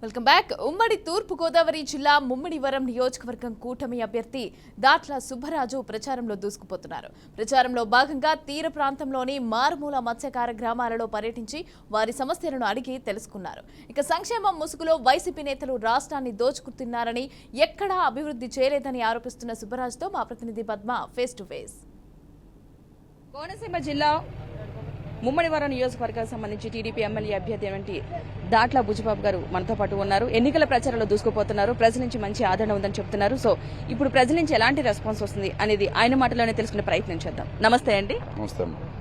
Welcome back. ఉమ్మడి తూర్పు గోదావరి జిల్లా ముమ్మిడివరం నియోజకవర్గం కూటమి అభ్యర్థి దాట్ల సుబ్బరాజు ప్రచారంలో దూసుకుపోతున్నారు. ప్రచారంలో భాగంగా తీర ప్రాంతంలోని మారుమూల మత్స్యకార గ్రామాలలో పర్యటించి వారి సమస్యలను అడిగి తెలుసుకున్నారు. ఇక సంక్షేమం ముసుగులో వైసీపీ నేతలు రాష్ట్రాన్ని దోచుకుంటున్నారని, ఎక్కడా అభివృద్ధి చేయలేదని ఆరోపిస్తున్న సుబ్బరాజుతో మా ప్రతినిధి Padma face to face. Konaseema జిల్లా ముమ్మడివరం నియోజకవర్గానికి సంబంధించి టీడీపీ ఎమ్మెల్యే అభ్యర్థి దాట్ల బుజ్జిబాబు గారు మనతో పాటు ఉన్నారు. ఎన్నికల ప్రచారంలో దూసుకుపోతున్నారు. ప్రజల నుంచి మంచి ఆదరణ ఉందని చెప్తున్నారు. సో ఇప్పుడు ప్రజల నుంచి ఎలాంటి రెస్పాన్స్ వస్తుంది అనేది ఆయన మాటలోనే తెలుసుకునే ప్రయత్నం చేద్దాం. నమస్తే అండి.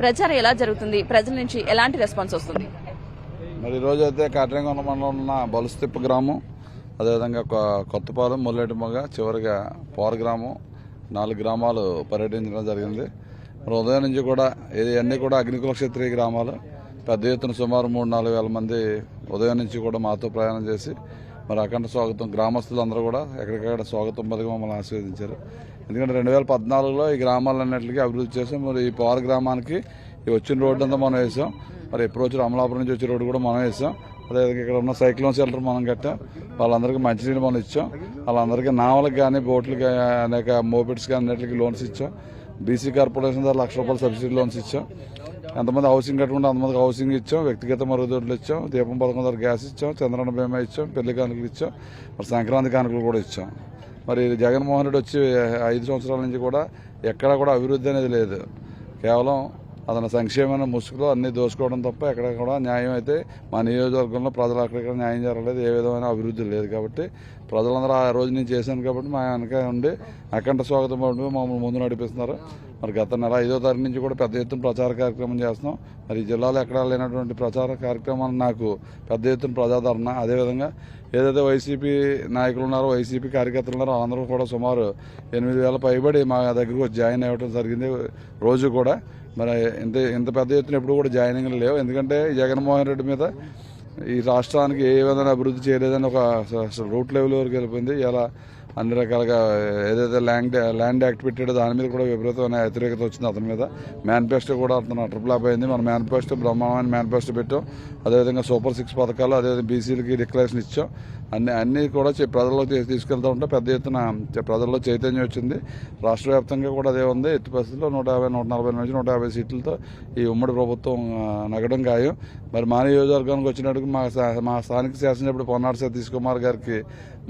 ప్రచారం ఎలా జరుగుతుంది? ప్రజల నుంచి ఎలాంటి రెస్పాన్స్ వస్తుంది? మరి ఈ రోజు అయితే కాట్రేంగొండ మండలంలో ఉన్న బలుస్తిప్ప గ్రామం, అదేవిధంగా కొత్తపాలెం, ముల్లెటిమొగ, చివరిగా పోర గ్రామం, 4 గ్రామాలు పర్యటించడం జరిగింది. మరి ఉదయం నుంచి కూడా ఇవన్నీ కూడా అగ్నికుల క్షత్రియ గ్రామాలు. పెద్ద ఎత్తున సుమారు 3-4 వేల మంది ఉదయం నుంచి కూడా మాతో ప్రయాణం చేసి మరి అఖండ స్వాగతం, గ్రామస్తులందరూ కూడా ఎక్కడికక్కడ స్వాగతం పలికి మమ్మల్ని ఆశీర్వదించారు. ఎందుకంటే 2014లో ఈ గ్రామాలన్నింటికి అభివృద్ధి చేసాం. మరి ఈ పవర్ గ్రామానికి వచ్చిన రోడ్డు అంతా మనం వేసాం. మరి అప్రోచ్ అమలాపురం నుంచి వచ్చే రోడ్డు కూడా మనం వేసాం. అదేవిధంగా ఇక్కడ ఉన్న సైక్లోన్ షెల్టర్ మనం కట్టాం. వాళ్ళందరికీ మంచినీళ్ళు మనం ఇచ్చాం. వాళ్ళందరికీ నావలకు కానీ, బోట్లకి, అనేక మోపెట్స్ కానీ అన్నింటికి లోన్స్ ఇచ్చాం. బీసీ కార్పొరేషన్ ద్వారా ₹1,00,000 సబ్సిడీ లోన్స్ ఇచ్చాం. ఎంతమంది హౌసింగ్ కట్టుకుంటే అంతమందికి హౌసింగ్ ఇచ్చాం. వ్యక్తిగత మరుగుదొడ్లు ఇచ్చాం. దీపం పథకం ద్వారా గ్యాస్ ఇచ్చాం. చంద్రన్న బీమా ఇచ్చాం. పెళ్లి కానుకలు ఇచ్చాం. మరి సంక్రాంతి కానుకలు కూడా ఇచ్చాం. మరి జగన్మోహన్ రెడ్డి వచ్చి 5 సంవత్సరాల నుంచి కూడా ఎక్కడా కూడా అభివృద్ధి అనేది లేదు. కేవలం అతని సంక్షేమమైన ముసుగులో అన్ని దోసుకోవడం తప్ప ఎక్కడ కూడా న్యాయం అయితే మా నియోజకవర్గంలో ప్రజలు అక్కడిక్కడ న్యాయం జరగలేదు. ఏ విధమైన అభివృద్ధి లేదు. కాబట్టి ప్రజలందరూ ఆ రోజు నేను చేశాను కాబట్టి మా వెనక ఉండి అఖండ స్వాగతం మమ్మల్ని ముందు నడిపిస్తున్నారు. మరి గత నెల 5వ తారీఖు నుంచి కూడా పెద్ద ఎత్తున ప్రచార కార్యక్రమం చేస్తున్నాం. మరి ఈ జిల్లాలో ఎక్కడా లేనటువంటి ప్రచార కార్యక్రమాలు నాకు పెద్ద ఎత్తున ప్రజాదరణ. అదేవిధంగా ఏదైతే వైసీపీ నాయకులు ఉన్నారో, వైసీపీ కార్యకర్తలు ఉన్నారో అందరూ కూడా సుమారు 8,000 పైబడి మా దగ్గరకు జాయిన్ అవ్వడం జరిగింది. రోజు కూడా మరి ఇంత పెద్ద ఎత్తున ఎప్పుడు కూడా జాయినింగ్లు లేవు. ఎందుకంటే జగన్మోహన్ రెడ్డి మీద ఈ రాష్ట్రానికి ఏ విధంగా అభివృద్ధి చేయలేదని ఒక రూట్ లెవెల్ వరకు వెళ్ళిపోయింది. ఇలా అన్ని రకాలుగా ఏదైతే ల్యాండ్ యాక్ట్ పెట్టాడో దాని మీద కూడా విపరీతమైన వ్యతిరేకత వచ్చింది అతని మీద. మేనిఫెస్టో కూడా అతను ట్రిపుల్ అయింది. మన మేనిఫెస్టో బ్రహ్మాండమైన మేనిఫెస్టో పెట్టాం. అదేవిధంగా సూపర్ 6 పథకాలు, అదేవిధంగా బీసీలకి డిక్లరేషన్ ఇచ్చాం. అన్నీ కూడా ప్రజల్లోకి తీసుకెళ్తూ ఉంటే పెద్ద ఎత్తున ప్రజల్లో చైతన్యం వచ్చింది. రాష్ట్ర వ్యాప్తంగా కూడా అదే ఉంది. ఎట్టి పరిస్థితుల్లో 150, 140 నుంచి 150 సీట్లతో ఈ ఉమ్మడి ప్రభుత్వం నగడం ఖాయం. మరి మా నియోజకవర్గానికి వచ్చినట్టుగా మా స్థానిక శాసనసభ్యుడు పొన్నాడు సతీష్ కుమార్ గారికి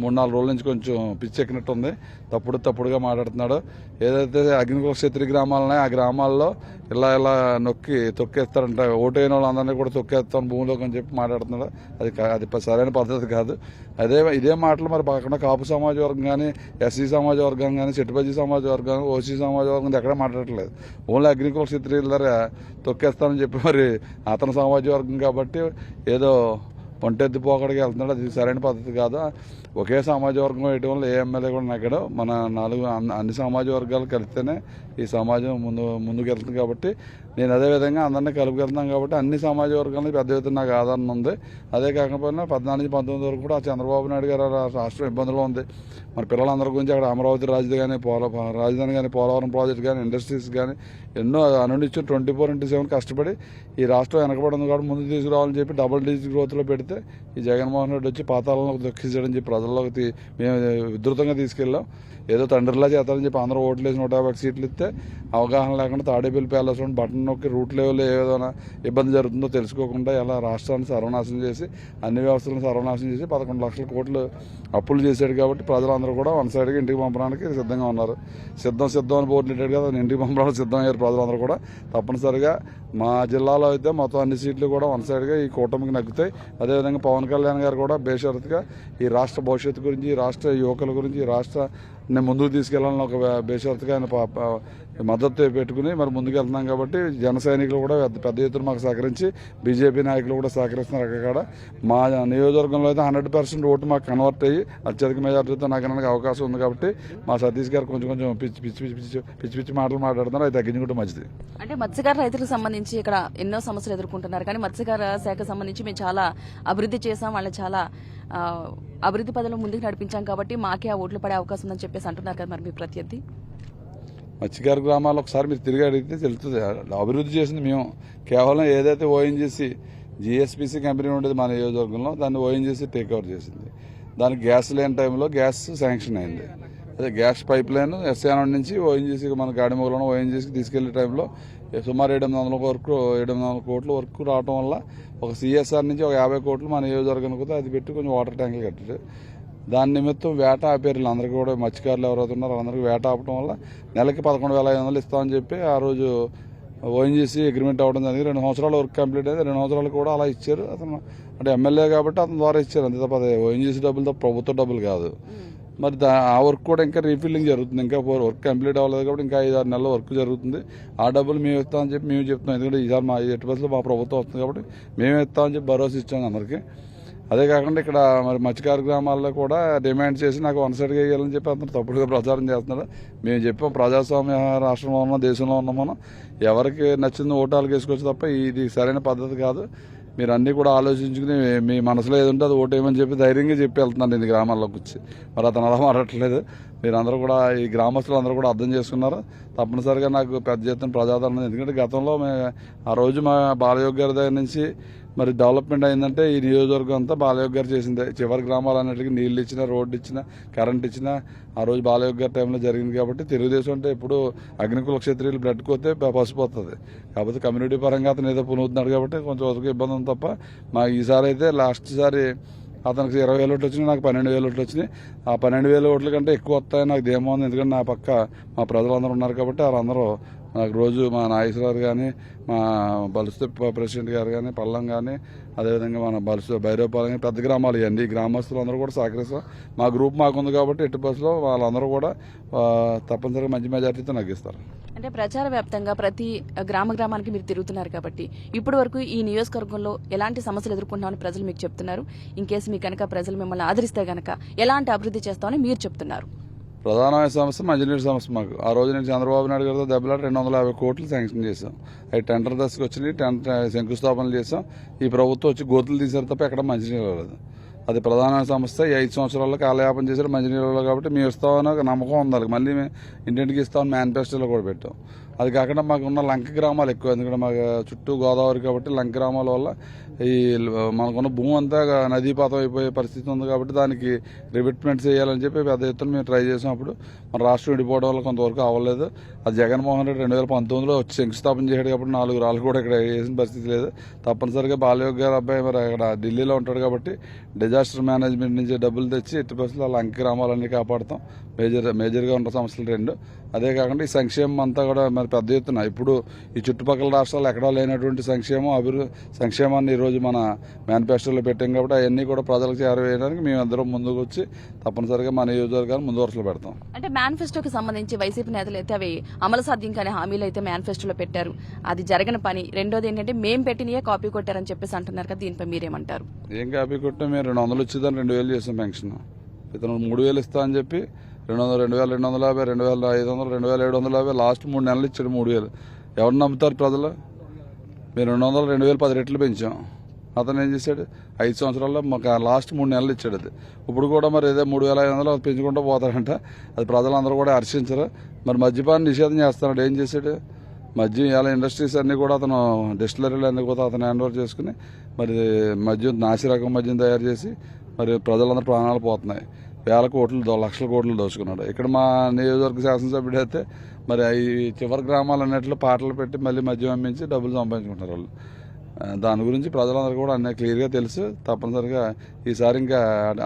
3-4 రోజుల నుంచి కొంచెం పిచ్చెక్కినట్టు ఉంది. తప్పుడుగా మాట్లాడుతున్నాడు. ఏదైతే అగ్నికుల క్షత్రియ గ్రామాలు ఉన్నాయో ఆ గ్రామాల్లో ఇలా తొక్కేస్తారంట. ఓటైన వాళ్ళందరినీ కూడా తొక్కేస్తాను భూమిలోకి అని చెప్పి మాట్లాడుతున్నాడు. అది సరైన పద్ధతి కాదు. ఇదే మాటలు మరి పక్కన కాపు సమాజ వర్గం కానీ, ఎస్సీ సమాజ వర్గం కానీ, చెట్టుబజ్జీ సమాజ వర్గం, ఓసీ సమాజ వర్గం ఎక్కడ మాట్లాడట్లేదు. ఓన్లీ అగ్నికుల క్షత్రియుల ద్వారా తొక్కేస్తానని చెప్పి మరి అతని సమాజ వర్గం కాబట్టి ఏదో ఒంటెత్తి పోకడికి వెళ్తున్నాడు. అది సరైన పద్ధతి కాదు. ఒకే సమాజ వర్గం వేయడం వల్ల ఏ ఎమ్మెల్యే కూడా నెగ్గడం. మన అన్ని సమాజ వర్గాలు కలిస్తేనే ఈ సమాజం ముందుకు వెళ్తుంది. కాబట్టి నేను అదేవిధంగా అందరినీ కలుపుకెళ్తున్నాం. కాబట్టి అన్ని సమాజ వర్గాలని పెద్ద ఎత్తున నాకు ఆదరణ ఉంది. అదే కాకపోయినా 14-19 వరకు కూడా చంద్రబాబు నాయుడు గారు రాష్ట్రం ఇబ్బందులు ఉంది. మన పిల్లలందరి గురించి అక్కడ అమరావతి రాజధాని కానీ, పోలవరం ప్రాజెక్టు కానీ, ఇండస్ట్రీస్ కానీ ఎన్నో అనునిత్యం 24/7 కష్టపడి ఈ రాష్ట్రం వెనకబడింది కాబట్టి ముందు తీసుకురావాలని చెప్పి డబుల్ డిజిట్ గ్రోత్లో పెడితే ఈ జగన్మోహన్ రెడ్డి వచ్చి పాతాళంలోకి దొక్కించడం చెప్పి ప్రజల్లోకి మేము విస్తృతంగా తీసుకెళ్ళాం. ఏదో తండ్రిలా చేస్తారని చెప్పి అందరూ ఓట్లు వేసి 150 సీట్లు ఇస్తే అవగాహన లేకుండా తాడేపల్లి ప్యాలెస్ బటన్ నొక్కి రూట్ లెవెల్లో ఏ విధంగా ఇబ్బంది జరుగుతుందో తెలుసుకోకుండా ఇలా రాష్ట్రాన్ని సర్వనాశనం చేసి అన్ని వ్యవస్థలను సర్వనాశనం చేసి 11 లక్షల కోట్లు అప్పులు చేశాడు. కాబట్టి ప్రజలందరూ కూడా వన్ సైడ్గా ఇంటికి పంపడానికి సిద్ధంగా ఉన్నారు. సిద్ధం అని బోర్డు పెట్టాడు కదా, ఇంటికి పంపడానికి సిద్ధం అయ్యారు ప్రజలందరూ కూడా. తప్పనిసరిగా మా జిల్లాలో అయితే మొత్తం అన్ని సీట్లు కూడా వన్ సైడ్గా ఈ కూటమికి నగ్గుతాయి. అదేవిధంగా పవన్ కళ్యాణ్ గారు కూడా బేషరతుగా ఈ రాష్ట్ర భవిష్యత్తు గురించి, ఈ రాష్ట్ర యువకుల గురించి, ఈ రాష్ట్రాన్ని ముందుకు తీసుకెళ్లాలని ఒక బేషరతుగా ఆయన మద్దతు పెట్టుకుని మరి ముందుకు వెళ్తున్నాం. కాబట్టి జన సైనికులు కూడా పెద్ద ఎత్తున మాకు సహకరించి, బీజేపీ నాయకులు కూడా సహకరిస్తున్నారు. అక్కడ మా నియోజకవర్గంలో అయితే 100% ఓటు మాకు కన్వర్ట్ అయ్యి అత్యధిక మెజార్టీతో నాకు అవకాశం ఉంది. కాబట్టి మా సతీష్ గారు కొంచెం పిచ్చి మాటలు మాట్లాడుతున్నారు. అది తగ్గించుకుంటే మంచిది. అంటే మత్స్యకార రైతులకు సంబంధించి ఇక్కడ ఎన్నో సమస్యలు ఎదుర్కొంటున్నారు. కానీ మత్స్యకార శాఖ సంబంధించి మేము చాలా అభివృద్ధి చేసాం, వాళ్ళు చాలా అభివృద్ధి పదంలో ముందుకు నడిపించాం కాబట్టి మాకే ఆ ఓట్లు పడే అవకాశం ఉందని చెప్పేసి అంటున్నారు కదా మరి మీ ప్రత్యర్థి. మత్స్యకార గ్రామాల్లో ఒకసారి మీరు తిరిగి అడిగితే తెలుస్తుంది. అభివృద్ధి చేసింది మేము. కేవలం ఏదైతే ఓఎన్జీసీ జిఎస్పిసి కంపెనీ ఉండేది మన నియోజకవర్గంలో, దాన్ని ఓఎన్జీసీ టేక్ ఓవర్ చేసింది. దానికి గ్యాస్ లేని టైంలో గ్యాస్ శాంక్షన్ అయింది. అదే గ్యాస్ పైప్ లైన్ ఎస్ఆర్ఎన్ నుంచి ఓఎన్జీసీకి మన గాడిమూలలో ఓఎన్జీసీకి తీసుకెళ్లే టైంలో సుమారు 700 కోట్ల వరకు రావడం వల్ల ఒక సిఎస్ఆర్ నుంచి ఒక 50 కోట్లు మన నియోజకవర్గానికి కూడా అది పెట్టి కొంచెం వాటర్ ట్యాంకులు కట్టారు. దాని నిమిత్తం వేట ఆపేరు. అందరికీ కూడా మత్స్యకారులు ఎవరైతే ఉన్నారో అందరికీ వేట ఆపడం వల్ల నెలకి 11,500 ఇస్తామని చెప్పి ఆ రోజు ఓఎన్జీసీ అగ్రిమెంట్ అవ్వడం జరిగింది. 2 సంవత్సరాల వర్క్ కంప్లీట్ అయింది. 2 సంవత్సరాలు కూడా అలా ఇచ్చారు. అతను అంటే ఎమ్మెల్యే కాబట్టి అతని ద్వారా ఇచ్చారు, అంతే తప్ప అదే ఓఎన్జీసీ డబ్బులతో ప్రభుత్వ డబ్బులు కాదు. మరి ఆ వర్క్ కూడా ఇంకా రీఫిల్లింగ్ జరుగుతుంది. ఇంకా వర్క్ కంప్లీట్ అవ్వలేదు కాబట్టి ఇంకా 5-6 నెలల వర్క్ జరుగుతుంది. ఆ డబ్బులు మేము ఇస్తామని చెప్పి మేము చెప్తున్నాం. ఎందుకంటే ఈసారి మా ఎట్టి బస్సులో మా ప్రభుత్వం వస్తుంది కాబట్టి మేమే ఇస్తామని చెప్పి భరోసా ఇచ్చాం అందరికీ. అదే కాకుండా ఇక్కడ మరి మత్స్యకార గ్రామాల్లో కూడా డిమాండ్ చేసి నాకు వన్ సైడ్గా వేయాలని చెప్పి అతను తప్పుడుగా ప్రచారం చేస్తున్నాడు. మేము చెప్పాం, ప్రజాస్వామ్య రాష్ట్రంలో ఉన్న దేశంలో ఉన్నాం మనం, ఎవరికి నచ్చింది ఓటాలకు వేసుకోవచ్చు తప్ప ఇది సరైన పద్ధతి కాదు. మీరు అన్నీ కూడా ఆలోచించుకుని మీ మనసులో ఏది ఉంటే అది ఓటేయమని చెప్పి ధైర్యంగా చెప్పి వెళ్తున్నాను ఇది గ్రామాల్లోకి వచ్చి. మరి అతను అలా మాట్లాడట్లేదు. మీరందరూ కూడా ఈ గ్రామస్తులు అందరూ కూడా అర్థం చేసుకున్నారు. తప్పనిసరిగా నాకు పెద్ద ఎత్తున ప్రజాదరణ, ఎందుకంటే గతంలో ఆ రోజు మా బాలయోగి గారి దగ్గర నుంచి మరి డెవలప్మెంట్ అయిందంటే ఈ నియోజకవర్గం అంతా బాలయోగి గారు చేసిందే. చివరి గ్రామాలన్నిటికీ నీళ్లు ఇచ్చినా, రోడ్డు ఇచ్చినా, కరెంట్ ఇచ్చినా ఆ రోజు బాలయోగి గారి టైంలో జరిగింది. కాబట్టి తెలుగుదేశం అంటే ఇప్పుడు అగ్నికుల క్షత్రియులు బ్లడ్ కోతే పసుపు వస్తుంది. కాకపోతే కమ్యూనిటీ పరంగా అతను ఏదో పునుగుతున్నాడు కాబట్టి కొంచెం వరకు ఇబ్బంది ఉంది తప్ప మా ఈసారి అయితే లాస్ట్ సారి అతనికి 20,000 ఓట్లు వచ్చినాయి, నాకు 12,000 ఓట్లు వచ్చినాయి. ఆ 12,000 ఓట్ల కంటే ఎక్కువ వస్తాయని నాకు ధీమా ఉంది. ఎందుకంటే నా పక్క మా ప్రజలందరూ ఉన్నారు కాబట్టి వాళ్ళందరూ నాకు రోజు మా నాగేశ్వరరావు కానీ, మా బలుసు ప్రెసిడెంట్ గారు కానీ, పల్లం కానీ, అదేవిధంగా మన బలుసు భైరవపాలెం కానీ, పెద్ద గ్రామాలు ఇవన్నీ గ్రామస్తులు అందరూ కూడా సహకరిస్తాం. మా గ్రూప్ మాకుంది కాబట్టి ఎట్టి బస్సులో వాళ్ళందరూ కూడా తప్పనిసరిగా మంచి మెజార్టీతో నగ్గిస్తారు. అంటే ప్రచార వ్యాప్తంగా ప్రతి గ్రామానికి మీరు తిరుగుతున్నారు కాబట్టి ఇప్పటి వరకు ఈ నియోజకవర్గంలో ఎలాంటి సమస్యలు ఎదుర్కొంటామని ప్రజలు మీకు చెప్తున్నారు? ఇన్ కేసు మీకు కనుక ప్రజలు మిమ్మల్ని ఆదరిస్తే కనుక ఎలాంటి అభివృద్ధి చేస్తామని మీరు చెప్తున్నారు? ప్రధానమైన సమస్య మంచినీటి సమస్య. మాకు ఆ రోజు నేను చంద్రబాబు నాయుడు గారితో దెబ్బలాట 250 కోట్లు శాంక్షన్ చేశాం. అవి టెండర్ దశకు వచ్చినాయి, శంకుస్థాపనలు చేశాం. ఈ ప్రభుత్వం వచ్చి గోతులు తీశారు తప్ప ఎక్కడ మంచినీళ్ళు లేదు. అది ప్రధాన సమస్య. ఈ 5 సంవత్సరాల్లో కాలయాపన చేశారు మంచినీళ్ళు కాబట్టి మేము ఇస్తామని ఒక నమ్మకం ఉంది. మళ్ళీ మేము ఇంటింటికి ఇస్తామని మేనిఫెస్టోలో కూడా పెట్టాం. అది కాకుండా మాకు ఉన్న లంక గ్రామాలు ఎక్కువ, ఎందుకంటే మాకు చుట్టూ గోదావరి కాబట్టి లంక గ్రామాల వల్ల ఈ మనకున్న భూమి అంతా నదీపాతం అయిపోయే పరిస్థితి ఉంది కాబట్టి దానికి రివిట్మెంట్ చేయాలని చెప్పి పెద్ద ఎత్తున మేము ట్రై చేసాం. అప్పుడు మన రాష్ట్రం విడిపోవడం వల్ల కొంతవరకు అవ్వలేదు. అది జగన్మోహన్ రెడ్డి 2019లో వచ్చి శంకుస్థాపన చేశాడు కాబట్టి 4 రాళ్ళు కూడా ఇక్కడ వేసిన పరిస్థితి లేదు. తప్పనిసరిగా బాలయోగి గారు అబ్బాయి మరి అక్కడ ఢిల్లీలో ఉంటాడు కాబట్టి డిజాస్టర్ మేనేజ్మెంట్ నుంచి డబ్బులు తెచ్చి ఎట్టి బస్సులో ఆ లంక గ్రామాలన్నీ కాపాడుతాం. మేజర్గా ఉన్న సమస్యలు 2. అదే కాకుండా ఈ సంక్షేమం అంతా కూడా మరి పెద్ద ఎత్తున ఇప్పుడు ఈ చుట్టుపక్కల రాష్ట్రాలు ఎక్కడా లేనటువంటి సంక్షేమాన్ని ఈరోజు మన మేనిఫెస్టోలో పెట్టాం కాబట్టి అవన్నీ కూడా ప్రజలకు చేరవేయడానికి మేమందరం ముందుకు వచ్చి తప్పనిసరిగా మన నియోజకవర్గాన్ని ముందు వరుసలో పెడతాం. అంటే మేనిఫెస్టోకి సంబంధించి వైసీపీ నేతలు అయితే అవి అమలు సాధ్యం కానీ హామీలు అయితే మేనిఫెస్టోలో పెట్టారు, అది జరగని పని. రెండోది ఏంటంటే మేము పెట్టినయే కాపీ కొట్టారని చెప్పేసి అంటున్నారు కదా, దీనిపై మీరేమంటారు? ఏం కాపీ కొట్టాం? మేము 200 ఇచ్చేదాన్ని 2,000 చేసాం పెన్షన్. ఇతను 3,000 ఇస్తా అని చెప్పి 2,250, 2,500, 2,750 లాస్ట్ 3 నెలలు ఇచ్చాడు 3,000. ఎవరు నమ్ముతారు ప్రజలు? మేము 200, 2,000 10 రెట్లు పెంచాం. అతను ఏం చేశాడు? 5 సంవత్సరాల్లో మాకు లాస్ట్ 3 నెలలు ఇచ్చాడు. అది ఇప్పుడు కూడా మరి ఏదో 3,500 పెంచుకుంటూ పోతాడంట. అది ప్రజలందరూ కూడా హర్షించరు. మరి మద్యపాన్ని నిషేధం చేస్తున్నాడు. ఏం చేశాడు? మద్యం ఇలా ఇండస్ట్రీస్ అన్నీ కూడా అతను డిస్టిలరీలు అన్నీ కూడా అతను హ్యాండ్ ఓవర్ చేసుకుని మరి మద్యం నాసిరకం మద్యం తయారు చేసి మరి ప్రజలందరూ ప్రాణాలు పోతున్నాయి. 1,000 కోట్లు 1,00,000 కోట్లు దోచుకున్నాడు. ఇక్కడ మా నియోజకవర్గ శాసనసభ్యుడు అయితే మరి ఈ చివరి గ్రామాలన్నింటిలో పాటలు పెట్టి మళ్ళీ మద్యం అమ్మించి డబ్బులు సంపాదించుకుంటారు వాళ్ళు. దాని గురించి ప్రజలందరూ కూడా అన్నీ క్లియర్గా తెలుసు. తప్పనిసరిగా ఈసారి ఇంకా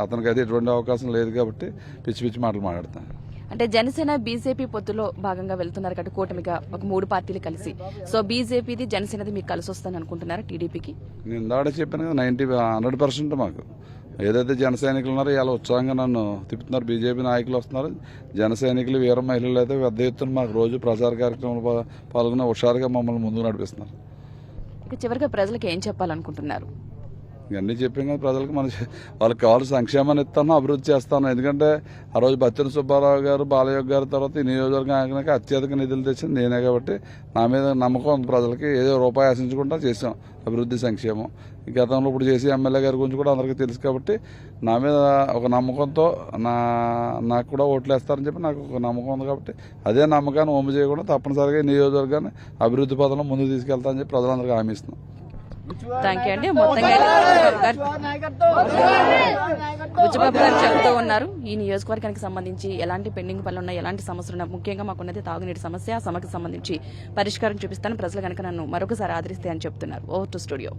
అతనికి అయితే ఎటువంటి అవకాశం లేదు కాబట్టి పిచ్చి పిచ్చి మాటలు మాట్లాడతాను. అంటే జనసేన బీజేపీ పొత్తులో భాగంగా వెళ్తున్నారు కాబట్టి కూటమిగా ఒక 3 పార్టీలు కలిసి, సో బీజేపీది జనసేనది మీకు కలిసి వస్తాను అనుకుంటున్నారా టీడీపీకి? నేను ఇందాక చెప్పాను కదా 100% మాకు ఏదైతే జన సైనికులు ఉన్నారో ఇలా ఉత్సాహంగా నన్ను తిప్పుతున్నారు. బీజేపీ నాయకులు వస్తున్నారు. జన సైనికులు వీర మహిళలు అయితే పెద్ద ఎత్తున మాకు రోజు ప్రచార కార్యక్రమంలో పాల్గొన్న హుషారుగా మమ్మల్ని ముందుకు నడిపిస్తున్నారు. చివరిగా ప్రజలకు ఏం చెప్పాలనుకుంటున్నారు? ఇవన్నీ చెప్పాం కదా ప్రజలకు. వాళ్ళకి కావాల్సిన సంక్షేమాన్ని ఇస్తాను, అభివృద్ధి చేస్తాను. ఎందుకంటే ఆ రోజు బత్తిన సుబ్బారావు గారు, బాలయోగి గారి తర్వాత ఈ నియోజకవర్గానికి అత్యధిక నిధులు తెచ్చింది నేనే కాబట్టి నా మీద నమ్మకం ఉంది ప్రజలకి. ఏదో రూపాయి ఆశించకుండా చేసాం అభివృద్ధి, సంక్షేమం. గతంలో ఇప్పుడు చేసి ఎమ్మెల్యే గారి గురించి కూడా అందరికీ తెలుసు కాబట్టి నా మీద ఒక నమ్మకంతో నాకు కూడా ఓట్లు వేస్తారని చెప్పి నాకు ఒక నమ్మకం ఉంది కాబట్టి అదే నమ్మకాన్ని ఒమ్ము చేయకుండా తప్పనిసరిగా నియోజకవర్గాన్ని అభివృద్ధి పథంలో ముందుకు తీసుకెళ్తానని చెప్పి ప్రజలందరికీ హామీ ఇస్తున్నాం. థ్యాంక్ యూ అండి. మొత్తంగా బుజ్జిబాబు గారు చెబుతూ ఉన్నారు ఈ నియోజకవర్గానికి సంబంధించి ఎలాంటి పెండింగ్ పనులు ఉన్నాయి, ఎలాంటి సమస్యలు ఉన్నాయి, ముఖ్యంగా మాకున్నది తాగునీటి సమస్య. ఆ సమస్యకు సంబంధించి పరిష్కారం చూపిస్తాను, ప్రజలు కనుక నన్ను మరొకసారి ఆదరిస్తే అని చెప్తున్నారు. Over to studio.